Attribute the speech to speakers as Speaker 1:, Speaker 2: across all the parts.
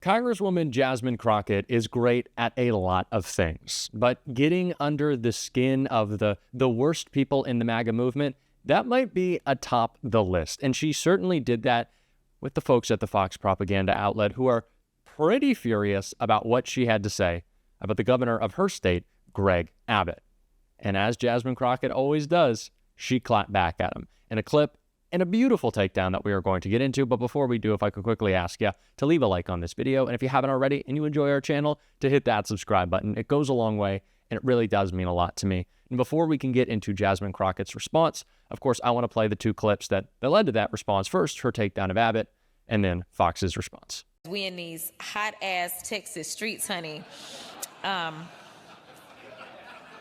Speaker 1: Congresswoman Jasmine Crockett is great at a lot of things, but getting under the skin of the worst people in the MAGA movement, that might be atop the list. And she certainly did that with the folks at the Fox propaganda outlet who are pretty furious about what she had to say about the governor of her state, Greg Abbott. And as Jasmine Crockett always does, she clapped back at him in a clip and a beautiful takedown that we are going to get into. But before we do, if I could quickly ask you to leave a like on this video. And if you haven't already and you enjoy our channel, to hit that subscribe button. It goes a long way and it really does mean a lot to me. And before we can get into Jasmine Crockett's response, of course, I want to play the two clips that led to that response. First, her takedown of Abbott, and then Fox's response.
Speaker 2: We in these hot ass Texas streets, honey. Y'all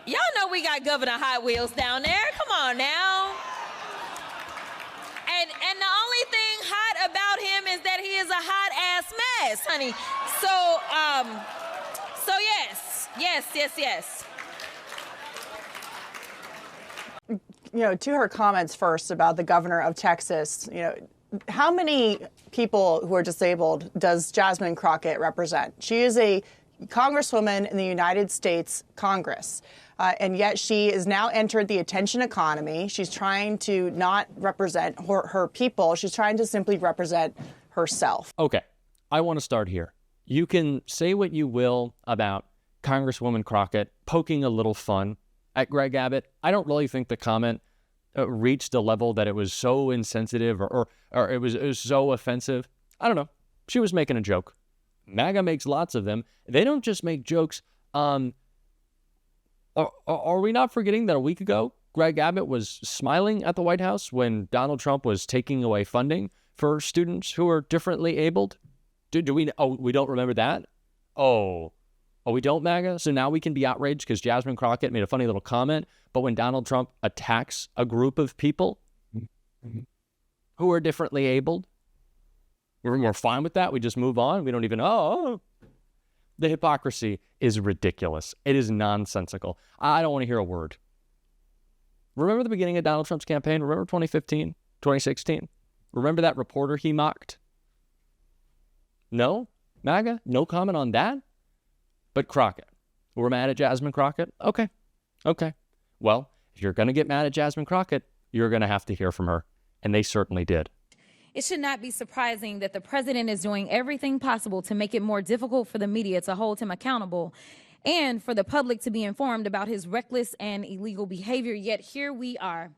Speaker 2: know we got Governor Hot Wheels down there. Come on now. And the only thing hot about him is that he is a hot ass mess, honey. So yes.
Speaker 3: You know, to her comments first about the governor of Texas, you know, how many people who are disabled does Jasmine Crockett represent? She is a congresswoman in the United States Congress, and yet she is now entered the attention economy. She's trying to not represent her people. She's trying to simply represent herself.
Speaker 1: Okay, I want to start here. You can say what you will about Congresswoman Crockett poking a little fun at Greg Abbott. I don't really think the comment reached a level that it was so insensitive or it was so offensive. I don't know. She was making a joke. MAGA makes lots of them. They don't just make jokes. Are we not forgetting that a week ago, Greg Abbott was smiling at the White House when Donald Trump was taking away funding for students who are differently abled? Do we? Oh, we don't remember that? Oh, we don't, MAGA? So now we can be outraged because Jasmine Crockett made a funny little comment, but when Donald Trump attacks a group of people who are differently abled, we're fine with that. We just move on. We don't even, The hypocrisy is ridiculous. It is nonsensical. I don't want to hear a word. Remember the beginning of Donald Trump's campaign? Remember 2015, 2016? Remember that reporter he mocked? No? MAGA? No comment on that? But Crockett. We're mad at Jasmine Crockett? Okay. Well, if you're going to get mad at Jasmine Crockett, you're going to have to hear from her. And they certainly did.
Speaker 4: It should not be surprising that the president is doing everything possible to make it more difficult for the media to hold him accountable and for the public to be informed about his reckless and illegal behavior. Yet here we are.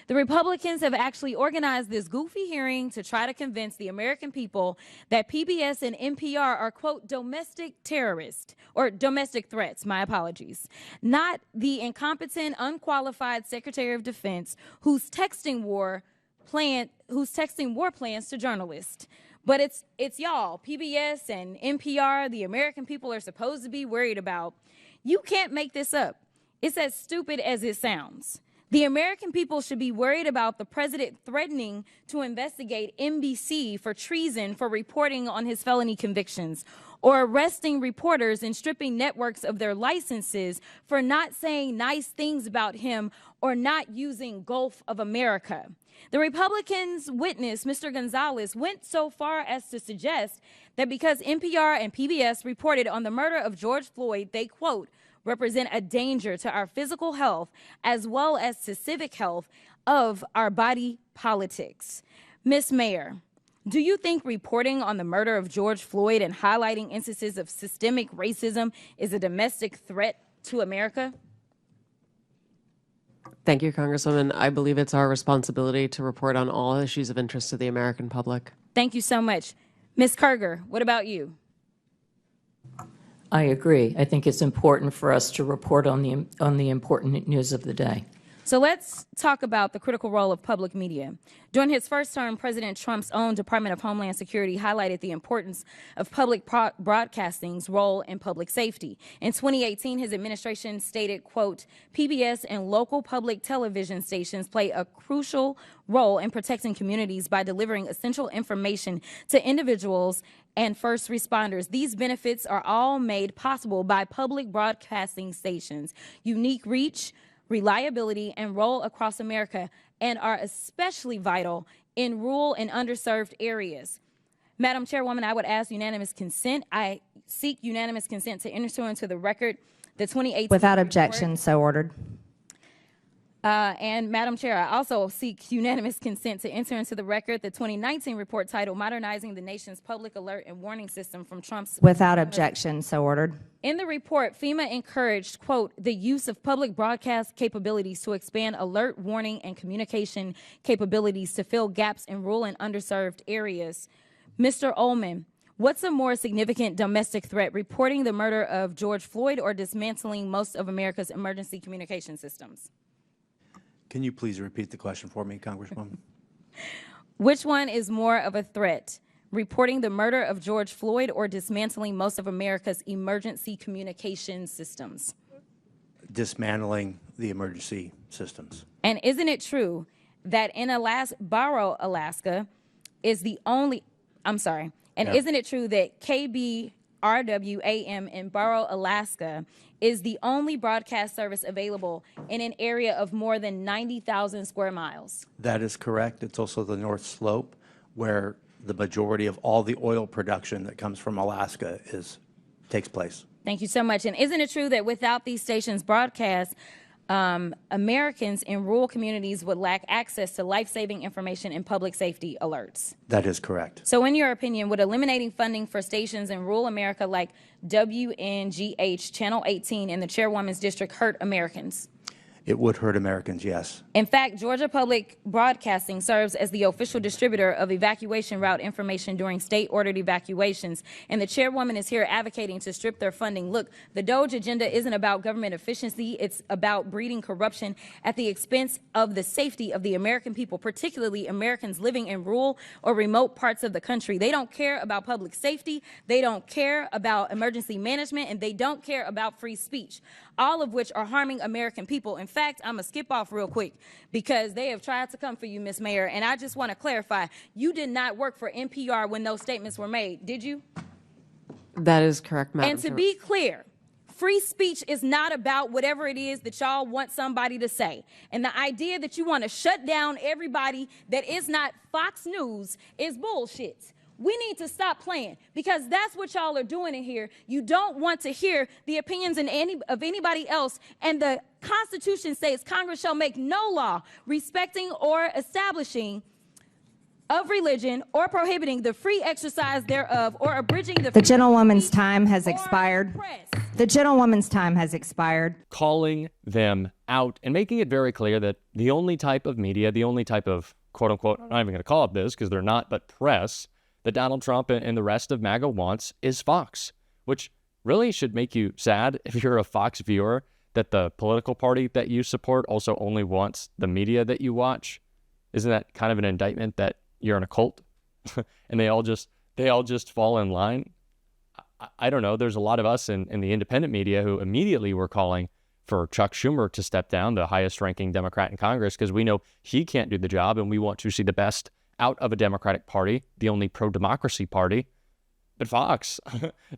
Speaker 4: The Republicans have actually organized this goofy hearing to try to convince the American people that PBS and NPR are, quote, domestic terrorists or domestic threats, my apologies, not the incompetent, unqualified Secretary of Defense who's texting war plans to journalists. But it's y'all, PBS and NPR, the American people are supposed to be worried about. You can't make this up. It's as stupid as it sounds. The American people should be worried about the president threatening to investigate NBC for treason for reporting on his felony convictions, or arresting reporters and stripping networks of their licenses for not saying nice things about him or not using Gulf of America. The Republicans' witness, Mr. Gonzalez, went so far as to suggest that because NPR and PBS reported on the murder of George Floyd, they, quote, represent a danger to our physical health as well as to civic health of our body politics. Ms. Mayor, do you think reporting on the murder of George Floyd and highlighting instances of systemic racism is a domestic threat to America?
Speaker 5: Thank you, Congresswoman. I believe it's our responsibility to report on all issues of interest to the American public.
Speaker 4: Thank you so much. Ms. Kerger, what about you?
Speaker 6: I agree. I think it's important for us to report on the important news of the day.
Speaker 4: So let's talk about the critical role of public media. During his first term, President Trump's own Department of Homeland Security highlighted the importance of public broadcasting's role in public safety. In 2018, his administration stated, quote, PBS and local public television stations play a crucial role in protecting communities by delivering essential information to individuals and first responders. These benefits are all made possible by public broadcasting stations' unique reach, reliability, and role across America, and are especially vital in rural and underserved areas. Madam Chairwoman, I would ask unanimous consent. I seek unanimous consent to enter into the record the 2018
Speaker 7: Without
Speaker 4: report.
Speaker 7: objection, so ordered.
Speaker 4: And Madam Chair, I also seek unanimous consent to enter into the record the 2019 report titled Modernizing the Nation's Public Alert and Warning System from Trump's.
Speaker 7: Without objection, so ordered.
Speaker 4: In the report, FEMA encouraged, quote, the use of public broadcast capabilities to expand alert, warning, and communication capabilities to fill gaps in rural and underserved areas. Mr. Ullman, what's a more significant domestic threat, reporting the murder of George Floyd or dismantling most of America's emergency communication systems?
Speaker 8: Can you please repeat the question for me, Congresswoman?
Speaker 4: Which one is more of a threat, reporting the murder of George Floyd or dismantling most of America's emergency communication systems?
Speaker 8: Dismantling the emergency systems.
Speaker 4: And isn't it true that in Barrow, Alaska is the only, isn't it true that KBRW-AM in Barrow, Alaska is the only broadcast service available in an area of more than 90,000 square miles?
Speaker 8: That is correct. It's also the North Slope, where the majority of all the oil production that comes from Alaska takes place.
Speaker 4: Thank you so much. And isn't it true that without these stations' broadcast, Americans in rural communities would lack access to life-saving information and public safety alerts?
Speaker 8: That is correct.
Speaker 4: So in your opinion, would eliminating funding for stations in rural America like WNGH, Channel 18, and the Chairwoman's District hurt Americans?
Speaker 8: It would hurt Americans, yes.
Speaker 4: In fact, Georgia Public Broadcasting serves as the official distributor of evacuation route information during state-ordered evacuations, and the chairwoman is here advocating to strip their funding. Look, the DOGE agenda isn't about government efficiency. It's about breeding corruption at the expense of the safety of the American people, particularly Americans living in rural or remote parts of the country. They don't care about public safety. They don't care about emergency management, and they don't care about free speech, all of which are harming American people. In fact, I'm going to skip off real quick because they have tried to come for you, Ms. Mayor, and I just want to clarify, you did not work for NPR when those statements were made, did you?
Speaker 5: That is correct, Madam
Speaker 4: And to
Speaker 5: Chair.
Speaker 4: be clear, free speech is not about whatever it is that y'all want somebody to say. And the idea that you want to shut down everybody that is not Fox News is bullshit. We need to stop playing because that's what y'all are doing in here. You don't want to hear the opinions of anybody else. And the Constitution says Congress shall make no law respecting or establishing of religion or prohibiting the free exercise thereof or abridging the
Speaker 7: The gentlewoman's time has
Speaker 4: or
Speaker 7: expired.
Speaker 4: press.
Speaker 7: The gentlewoman's time has expired.
Speaker 1: Calling them out and making it very clear that the only type of media, the only type of quote unquote, I'm not even going to call it this because they're not, but press that Donald Trump and the rest of MAGA wants is Fox, which really should make you sad if you're a Fox viewer that the political party that you support also only wants the media that you watch. Isn't that kind of an indictment that you're in a cult and they all just fall in line? I don't know. There's a lot of us in the independent media who immediately were calling for Chuck Schumer to step down, the highest ranking Democrat in Congress, because we know he can't do the job and we want to see the best out of a Democratic Party, the only pro-democracy party. But Fox,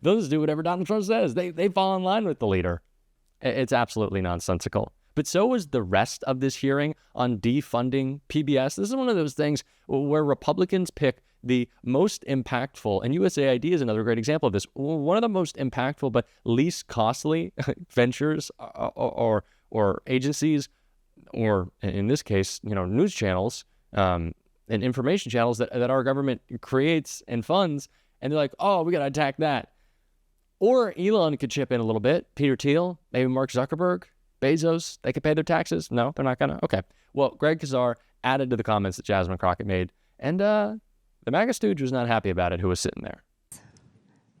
Speaker 1: they'll just do whatever Donald Trump says. They fall in line with the leader. It's absolutely nonsensical. But so was the rest of this hearing on defunding PBS. This is one of those things where Republicans pick the most impactful, and USAID is another great example of this, one of the most impactful but least costly ventures or agencies, or in this case, news channels, and information channels that our government creates and funds, and they're like, oh, we got to attack that. Or Elon could chip in a little bit, Peter Thiel, maybe Mark Zuckerberg, Bezos, they could pay their taxes. No, they're not going to. Okay. Well, Greg Kazar added to the comments that Jasmine Crockett made, and the MAGA stooge was not happy about it, who was sitting there.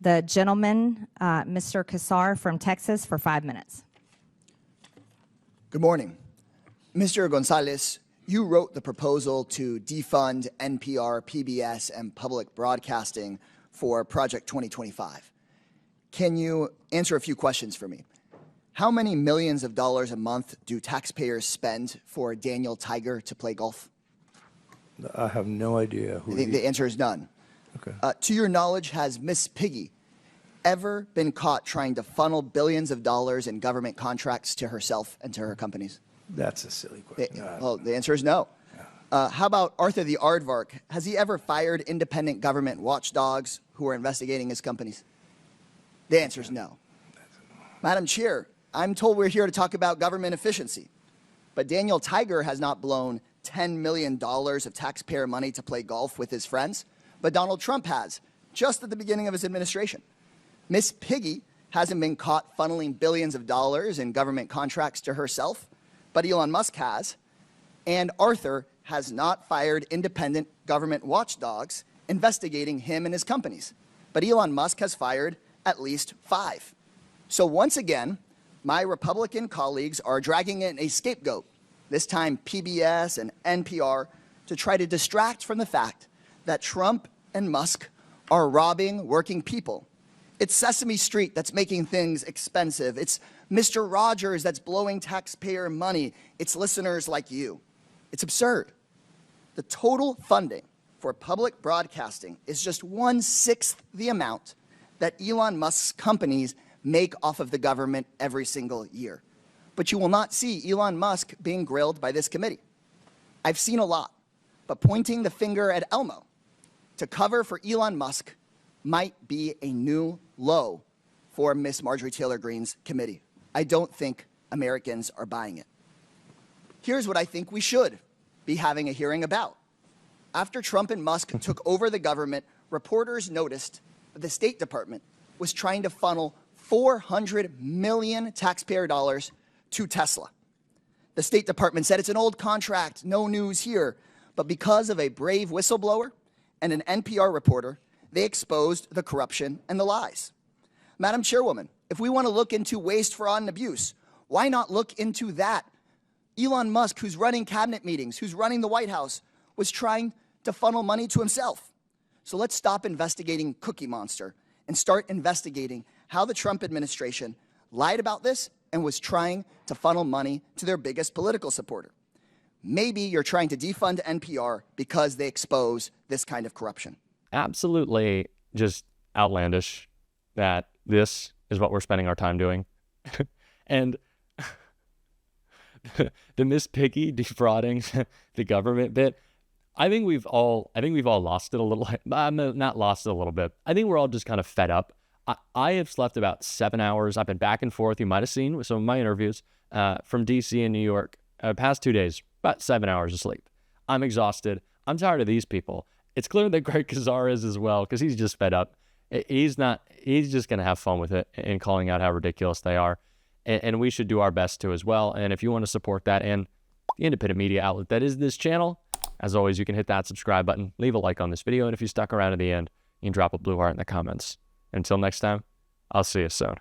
Speaker 7: The gentleman, Mr. Kassar from Texas, for 5 minutes.
Speaker 9: Good morning. Mr. Gonzalez, you wrote the proposal to defund NPR, PBS, and public broadcasting for Project 2025. Can you answer a few questions for me? How many millions of dollars a month do taxpayers spend for Daniel Tiger to play golf?
Speaker 10: I have no idea who
Speaker 9: The answer is none.
Speaker 10: Okay.
Speaker 9: To your knowledge, has Miss Piggy ever been caught trying to funnel billions of dollars in government contracts to herself and to her companies?
Speaker 10: That's a silly question.
Speaker 9: Well, the answer is no. How about Arthur the Aardvark? Has he ever fired independent government watchdogs who are investigating his companies? The answer is no. Madam Chair, I'm told we're here to talk about government efficiency, but Daniel Tiger has not blown $10 million of taxpayer money to play golf with his friends, but Donald Trump has, just at the beginning of his administration. Miss Piggy hasn't been caught funneling billions of dollars in government contracts to herself, but Elon Musk has. And Arthur has not fired independent government watchdogs investigating him and his companies, but Elon Musk has fired at least 5. So once again, my Republican colleagues are dragging in a scapegoat, this time PBS and NPR, to try to distract from the fact that Trump and Musk are robbing working people. It's Sesame Street that's making things expensive. It's Mr. Rogers that's blowing taxpayer money. It's listeners like you. It's absurd. The total funding for public broadcasting is just 1/6 the amount that Elon Musk's companies make off of the government every single year. But you will not see Elon Musk being grilled by this committee. I've seen a lot, but pointing the finger at Elmo to cover for Elon Musk might be a new low for Miss Marjorie Taylor Greene's committee. I don't think Americans are buying it. Here's what I think we should be having a hearing about. After Trump and Musk took over the government, reporters noticed that the State Department was trying to funnel 400 million taxpayer dollars to Tesla. The State Department said it's an old contract, no news here. But because of a brave whistleblower and an NPR reporter, they exposed the corruption and the lies. Madam Chairwoman, if we want to look into waste, fraud, and abuse, why not look into that? Elon Musk, who's running cabinet meetings, who's running the White House, was trying to funnel money to himself. So let's stop investigating Cookie Monster and start investigating how the Trump administration lied about this and was trying to funnel money to their biggest political supporter. Maybe you're trying to defund NPR because they expose this kind of corruption.
Speaker 1: Absolutely just outlandish that this is what we're spending our time doing. And the Miss Piggy defrauding the government bit, I think we've all lost it a little. Not lost it a little bit. I think we're all just kind of fed up. I have slept about 7 hours. I've been back and forth. You might have seen with some of my interviews from DC and New York. Past 2 days, about 7 hours of sleep. I'm exhausted. I'm tired of these people. It's clear that Greg Kazar is as well, because he's just fed up. He's just going to have fun with it and calling out how ridiculous they are. And we should do our best to as well. And if you want to support that and the independent media outlet that is this channel, as always, you can hit that subscribe button, leave a like on this video, and if you stuck around to the end, you can drop a blue heart in the comments. Until next time, I'll see you soon.